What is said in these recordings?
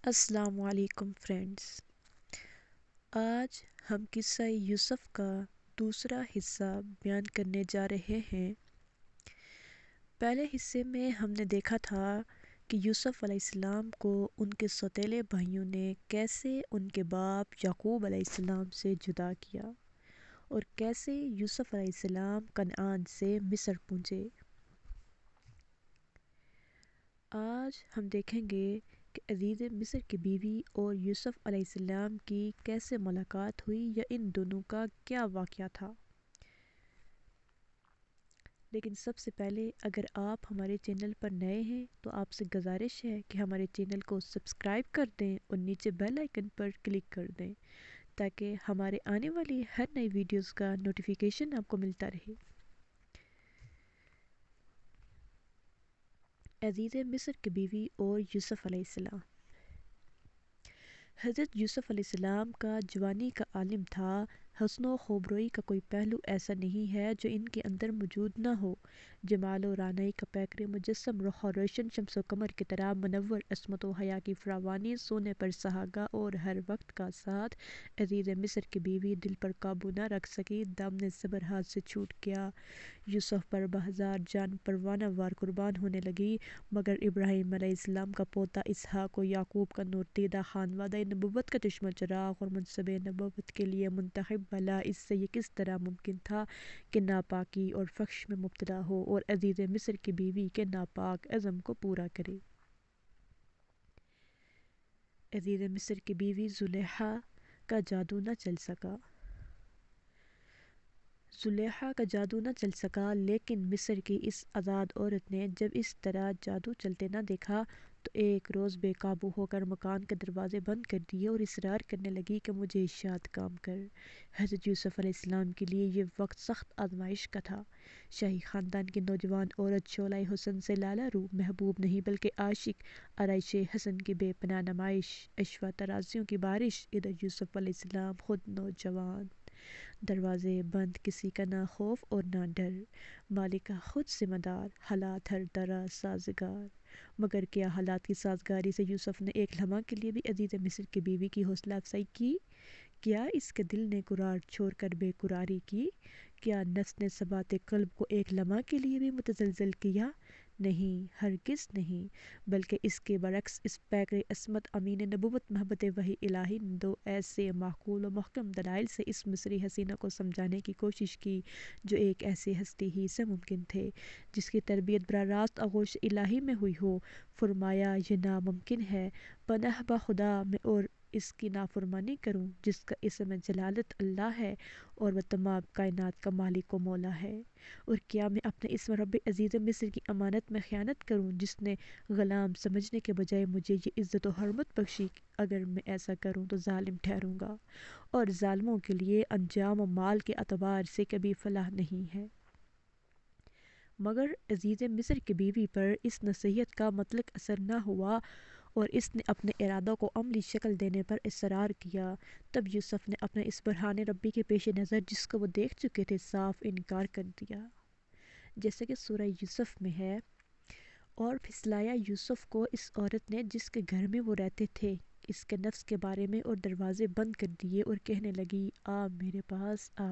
السلام علیکم فرینڈز، آج ہم قصہ یوسف کا دوسرا حصہ بیان کرنے جا رہے ہیں۔ پہلے حصے میں ہم نے دیکھا تھا کہ یوسف علیہ السلام کو ان کے سوتیلے بھائیوں نے کیسے ان کے باپ یعقوب علیہ السلام سے جدا کیا اور کیسے یوسف علیہ السلام کنعان سے مصر پہنچے۔ آج ہم دیکھیں گے کہ عزیز مصر کی بیوی اور یوسف علیہ السلام کی کیسے ملاقات ہوئی یا ان دونوں کا کیا واقعہ تھا۔ لیکن سب سے پہلے اگر آپ ہمارے چینل پر نئے ہیں تو آپ سے گزارش ہے کہ ہمارے چینل کو سبسکرائب کر دیں اور نیچے بیل آئیکن پر کلک کر دیں تاکہ ہمارے آنے والی ہر نئی ویڈیوز کا نوٹیفیکیشن آپ کو ملتا رہے۔ عزیز مصر کی بیوی اور یوسف علیہ السلام۔ حضرت یوسف علیہ السلام کا جوانی کا عالم تھا۔ حسن و خوبروئی کا کوئی پہلو ایسا نہیں ہے جو ان کے اندر موجود نہ ہو۔ جمال و رعنائی کا پیکر مجسم رخ اور روشن شمس و قمر کی طرح منور، عصمت و حیا کی فراوانی، سونے پر سہاگا اور ہر وقت کا ساتھ۔ عزیز مصر کی بیوی دل پر قابو نہ رکھ سکی، دامن صبر ہاتھ سے چھوٹ گیا۔ یوسف پر بہزار جان پروانہ وار قربان ہونے لگی، مگر ابراہیم علیہ السلام کا پوتا اسحاق و یعقوب کا نور دیدہ خانوادہ نبوت کا چشمہ چراغ اور منصب نبوت کے لیے منتخب بھلا اس سے یہ کس طرح ممکن تھا کہ ناپاکی اور فحش میں مبتلا ہو اور عزیز مصر کی بیوی کے ناپاک عزم کو پورا کرے۔ عزیز مصر کی بیوی زلیخا کا جادو نہ چل سکا۔ زلیخا کا جادو نہ چل سکا، لیکن مصر کی اس آزاد عورت نے جب اس طرح جادو چلتے نہ دیکھا تو ایک روز بے قابو ہو کر مکان کے دروازے بند کر دیے اور اصرار کرنے لگی کہ مجھے شاد کام کر۔ حضرت یوسف علیہ السلام کے لیے یہ وقت سخت آزمائش کا تھا۔ شاہی خاندان کی نوجوان عورت شعلہ حسن سے لالا رو، محبوب نہیں بلکہ عاشق، آرائش حسن کی بے پناہ نمائش، عشوہ ترازیوں کی بارش۔ ادھر یوسف علیہ السلام خود نوجوان، دروازے بند، کسی کا نہ خوف اور نہ ڈر، مالکہ خود ذمہ دار، حالات ہر طرح سازگار۔ مگر کیا حالات کی سازگاری سے یوسف نے ایک لمحہ کے لیے بھی عزیز مصر کی بیوی کی حوصلہ افزائی کی؟ کیا اس کے دل نے قرار چھوڑ کر بے قراری کی؟ کیا نفس نے ثبات قلب کو ایک لمحہ کے لیے بھی متزلزل کیا؟ نہیں، ہرگز نہیں، بلکہ اس کے برعکس اس پیکر عصمت، امین نبوت، محبت وحی الہی نے دو ایسے معقول و محکم دلائل سے اس مصری حسینہ کو سمجھانے کی کوشش کی جو ایک ایسی ہستی ہی سے ممکن تھے جس کی تربیت براہ راست آغوش الہی میں ہوئی ہو۔ فرمایا یہ ناممکن ہے، پناہ بخدا میں اور اس کی نافرمانی کروں جس کا اسم جلالت اللہ ہے اور وہ تمام کائنات کا مالک و مولا ہے؟ اور کیا میں اپنے اسم رب عزیز مصر کی امانت میں خیانت کروں جس نے غلام سمجھنے کے بجائے مجھے یہ عزت و حرمت بخشی؟ اگر میں ایسا کروں تو ظالم ٹھہروں گا اور ظالموں کے لیے انجام و مال کے اعتبار سے کبھی فلاح نہیں ہے۔ مگر عزیز مصر کی بیوی پر اس نصیحت کا مطلق اثر نہ ہوا اور اس نے اپنے ارادوں کو عملی شکل دینے پر اصرار کیا۔ تب یوسف نے اپنے اس برہان ربی کے پیش نظر جس کو وہ دیکھ چکے تھے صاف انکار کر دیا، جیسے کہ سورہ یوسف میں ہے، اور پھسلایا یوسف کو اس عورت نے جس کے گھر میں وہ رہتے تھے اس کے نفس کے بارے میں اور دروازے بند کر دیے اور کہنے لگی آ میرے پاس آ۔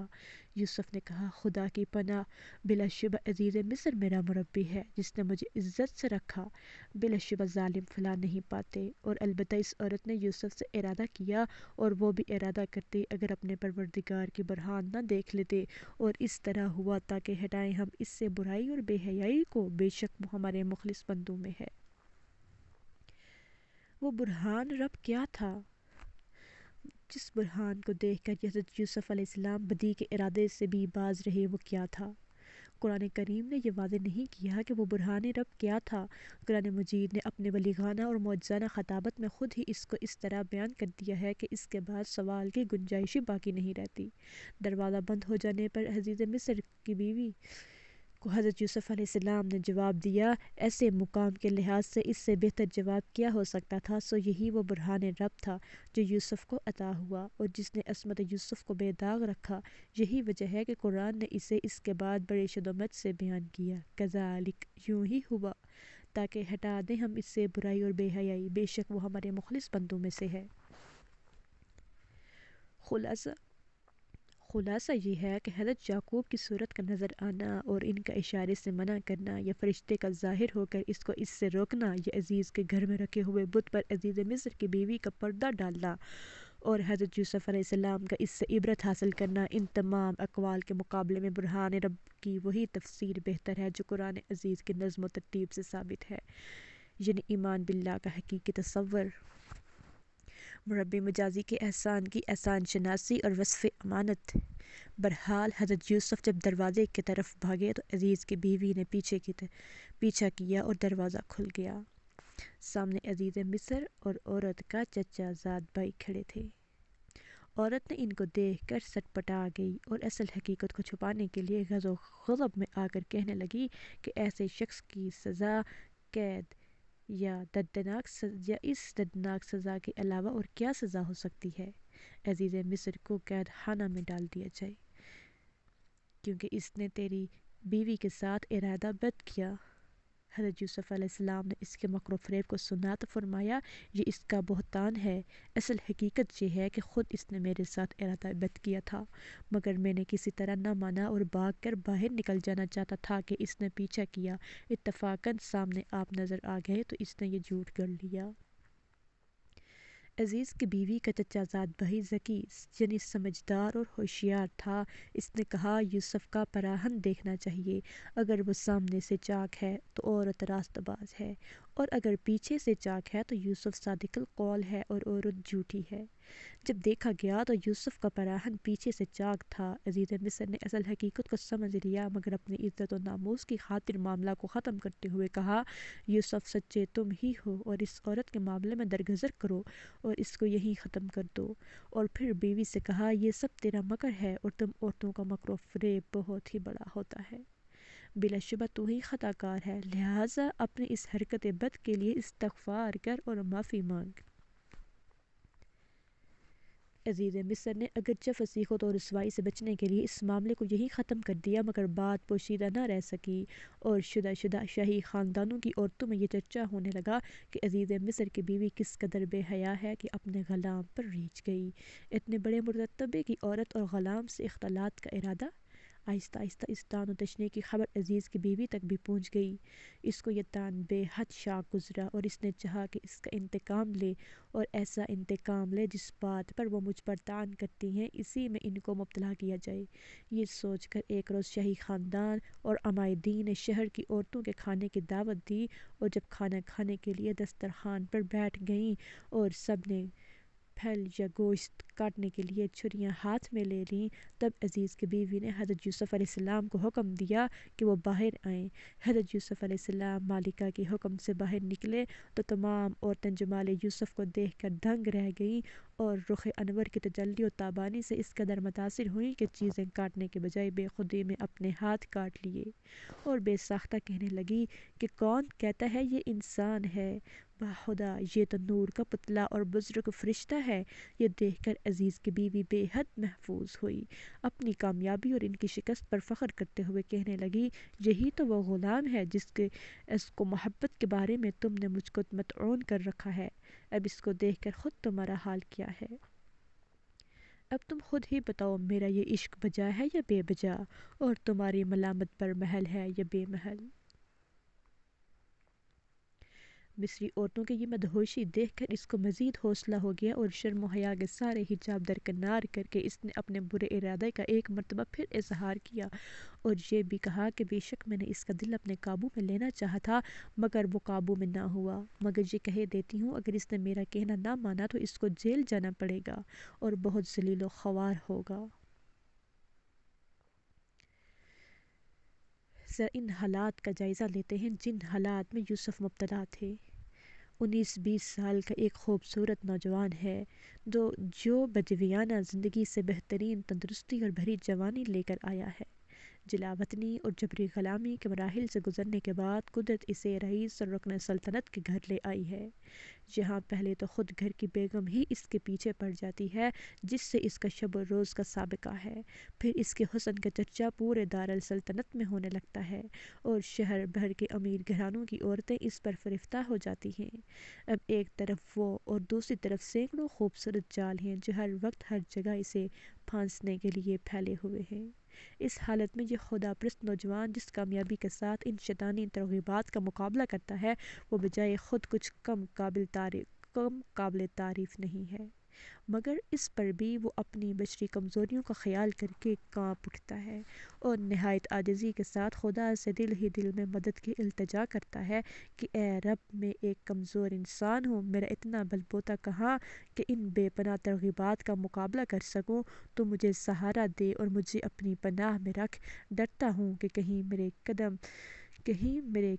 یوسف نے کہا خدا کی پناہ، بلا شبہ عزیز مصر میرا مربی ہے جس نے مجھے عزت سے رکھا، بلا شبہ ظالم فلاح نہیں پاتے۔ اور البتہ اس عورت نے یوسف سے ارادہ کیا اور وہ بھی ارادہ کرتے اگر اپنے پروردگار کی برہان نہ دیکھ لیتے، اور اس طرح ہوا تاکہ ہٹائیں ہم اس سے برائی اور بے حیائی کو، بے شک وہ ہمارے مخلص بندوں میں ہے۔ وہ برہان رب کیا تھا؟ جس برہان کو دیکھ کر حضرت یوسف علیہ السلام بدی کے ارادے سے بھی باز رہے، وہ کیا تھا؟ قرآن کریم نے یہ واضح نہیں کیا کہ وہ برہان رب کیا تھا۔ قرآن مجید نے اپنے بلیغانہ اور معجزانہ خطابت میں خود ہی اس کو اس طرح بیان کر دیا ہے کہ اس کے بعد سوال کی گنجائش باقی نہیں رہتی۔ دروازہ بند ہو جانے پر عزیز مصر کی بیوی کو حضرت یوسف علیہ السلام نے جواب دیا، ایسے مقام کے لحاظ سے اس سے بہتر جواب کیا ہو سکتا تھا؟ سو یہی وہ برہان رب تھا جو یوسف کو عطا ہوا اور جس نے عصمت یوسف کو بے داغ رکھا۔ یہی وجہ ہے کہ قرآن نے اسے اس کے بعد بڑے شدت سے بیان کیا، کذالک، یوں ہی ہوا، تاکہ ہٹا دیں ہم اس سے برائی اور بے حیائی، بے شک وہ ہمارے مخلص بندوں میں سے ہے۔ خلاصہ خلاصہ یہ ہے کہ حضرت یعقوب کی صورت کا نظر آنا اور ان کا اشارے سے منع کرنا یا فرشتے کا ظاہر ہو کر اس کو اس سے روکنا یا عزیز کے گھر میں رکھے ہوئے بت پر عزیز مصر کی بیوی کا پردہ ڈالنا اور حضرت یوسف علیہ السلام کا اس سے عبرت حاصل کرنا، ان تمام اقوال کے مقابلے میں برہان رب کی وہی تفسیر بہتر ہے جو قرآن عزیز کی نظم و ترتیب سے ثابت ہے، یعنی ایمان باللہ کا حقیقی تصور، مربی مجازی کے احسان کی احسان شناسی اور وصف امانت۔ بہرحال حضرت یوسف جب دروازے کی طرف بھاگے تو عزیز کی بیوی نے پیچھا کیا اور دروازہ کھل گیا۔ سامنے عزیز مصر اور عورت کا چچا زاد بھائی کھڑے تھے۔ عورت نے ان کو دیکھ کر سٹپٹا گئی اور اصل حقیقت کو چھپانے کے لیے غض و غضب میں آ کر کہنے لگی کہ ایسے شخص کی سزا قید یا اس دردناک سزا کے علاوہ اور کیا سزا ہو سکتی ہے؟ عزیز مصر کو قید خانہ میں ڈال دیا جائے کیونکہ اس نے تیری بیوی کے ساتھ ارادہ بد کیا۔ حضرت یوسف علیہ السلام نے اس کے مکر و فریب کو سنا تو فرمایا، یہ اس کا بہتان ہے، اصل حقیقت یہ ہے کہ خود اس نے میرے ساتھ ارادہ بد کیا تھا، مگر میں نے کسی طرح نہ مانا اور بھاگ کر باہر نکل جانا چاہتا تھا کہ اس نے پیچھا کیا، اتفاقاً سامنے آپ نظر آ گئے تو اس نے یہ جھوٹ گڑھ لیا۔ عزیز کی بیوی کا چچا زاد بھائی ذکی یعنی سمجھدار اور ہوشیار تھا۔ اس نے کہا، یوسف کا پراہن دیکھنا چاہیے، اگر وہ سامنے سے چاک ہے تو عورت راست باز ہے، اور اگر پیچھے سے چاک ہے تو یوسف صادق القول ہے اور عورت جھوٹی ہے۔ جب دیکھا گیا تو یوسف کا پراہن پیچھے سے چاک تھا۔ عزیز مصر نے اصل حقیقت کو سمجھ لیا، مگر اپنی عزت و ناموس کی خاطر معاملہ کو ختم کرتے ہوئے کہا، یوسف سچے تم ہی ہو، اور اس عورت کے معاملے میں درگزر کرو اور اس کو یہیں ختم کر دو۔ اور پھر بیوی سے کہا، یہ سب تیرا مکر ہے اور تم عورتوں کا مکر و فریب بہت ہی بڑا ہوتا ہے، بلا شبہ تو ہی خطا کار ہے، لہٰذا اپنی اس حرکت بد کے لیے استغفار کر اور معافی مانگ۔ عزیز مصر نے اگرچہ فضیحت اور رسوائی سے بچنے کے لیے اس معاملے کو یہی ختم کر دیا، مگر بات پوشیدہ نہ رہ سکی اور شدہ شاہی خاندانوں کی عورتوں میں یہ چرچا ہونے لگا کہ عزیز مصر کی بیوی کس قدر بے حیا ہے کہ اپنے غلام پر ریچھ گئی۔ اتنے بڑے مرتبے کی عورت اور غلام سے اختلاط کا ارادہ! آہستہ آہستہ اس طعن و تشنیع کی خبر عزیز کی بیوی تک بھی پہنچ گئی۔ اس کو یہ طعن بے حد شاق گزرا اور اس نے چاہا کہ اس کا انتقام لے، اور ایسا انتقام لے جس بات پر وہ مجھ پر طعن کرتی ہیں اسی میں ان کو مبتلا کیا جائے۔ یہ سوچ کر ایک روز شاہی خاندان اور عمائدین نے شہر کی عورتوں کے کھانے کی دعوت دی، اور جب کھانا کھانے کے لیے دسترخوان پر بیٹھ گئیں اور سب نے پھل یا گوشت کاٹنے کے لیے چھریاں ہاتھ میں لے لیں، تب عزیز کی بیوی نے حضرت یوسف علیہ السلام کو حکم دیا کہ وہ باہر آئیں۔ حضرت یوسف علیہ السلام مالکہ کے حکم سے باہر نکلے تو تمام عورتیں جمال یوسف کو دیکھ کر دنگ رہ گئیں اور رخ انور کی تجلی و تابانی سے اس قدر متاثر ہوئیں کہ چیزیں کاٹنے کے بجائے بے خودی میں اپنے ہاتھ کاٹ لیے، اور بے ساختہ کہنے لگی کہ کون کہتا ہے یہ انسان ہے، خدا یہ تو نور کا پتلا اور بزرگ فرشتہ ہے۔ یہ دیکھ کر عزیز کی بیوی بے حد محظوظ ہوئی، اپنی کامیابی اور ان کی شکست پر فخر کرتے ہوئے کہنے لگی، یہی تو وہ غلام ہے جس کے اس کو محبت کے بارے میں تم نے مجھ کو مطعون کر رکھا ہے، اب اس کو دیکھ کر خود تمہارا حال کیا ہے؟ اب تم خود ہی بتاؤ، میرا یہ عشق بجا ہے یا بے بجا، اور تمہاری ملامت پر محل ہے یا بے محل؟ مصری عورتوں کی یہ مدہوشی دیکھ کر اس کو مزید حوصلہ ہو گیا، اور شرم و حیا کے سارے حجاب درکنار کر کے اس نے اپنے برے ارادے کا ایک مرتبہ پھر اظہار کیا، اور یہ بھی کہا کہ بے شک میں نے اس کا دل اپنے قابو میں لینا چاہا تھا، مگر وہ قابو میں نہ ہوا، مگر یہ کہہ دیتی ہوں اگر اس نے میرا کہنا نہ مانا تو اس کو جیل جانا پڑے گا اور بہت ذلیل و خوار ہوگا۔ ذرا ان حالات کا جائزہ لیتے ہیں جن حالات میں یوسف مبتلا تھے۔ 19-20 سال کا ایک خوبصورت نوجوان ہے جو بدویانہ زندگی سے بہترین تندرستی اور بھری جوانی لے کر آیا ہے۔ جلا وطنی اور جبری غلامی کے مراحل سے گزرنے کے بعد قدرت اسے رئیس اور رکن سلطنت کے گھر لے آئی ہے، جہاں پہلے تو خود گھر کی بیگم ہی اس کے پیچھے پڑ جاتی ہے، جس سے اس کا شب و روز کا سابقہ ہے، پھر اس کے حسن کا چرچا پورے دارالسلطنت میں ہونے لگتا ہے اور شہر بھر کے امیر گھرانوں کی عورتیں اس پر فریفتہ ہو جاتی ہیں۔ اب ایک طرف وہ اور دوسری طرف سینکڑوں خوبصورت جال ہیں جو ہر وقت ہر جگہ اسے پھانسنے کے لیے پھیلے ہوئے ہیں۔ اس حالت میں یہ خدا پرست نوجوان جس کامیابی کے ساتھ ان شیطانی ترغیبات کا مقابلہ کرتا ہے، وہ بجائے خود کچھ کم قابل تعریف نہیں ہے، مگر اس پر بھی وہ اپنی بشری کمزوریوں کا خیال کر کے کانپ اٹھتا ہے اور نہایت عاجزی کے ساتھ خدا سے دل ہی دل میں مدد کی التجا کرتا ہے کہ اے رب، میں ایک کمزور انسان ہوں، میرا اتنا بل بوتا کہاں کہ ان بے پناہ ترغیبات کا مقابلہ کر سکوں، تو مجھے سہارا دے اور مجھے اپنی پناہ میں رکھ، ڈرتا ہوں کہ کہیں میرے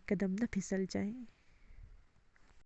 قدم نہ پھسل جائیں۔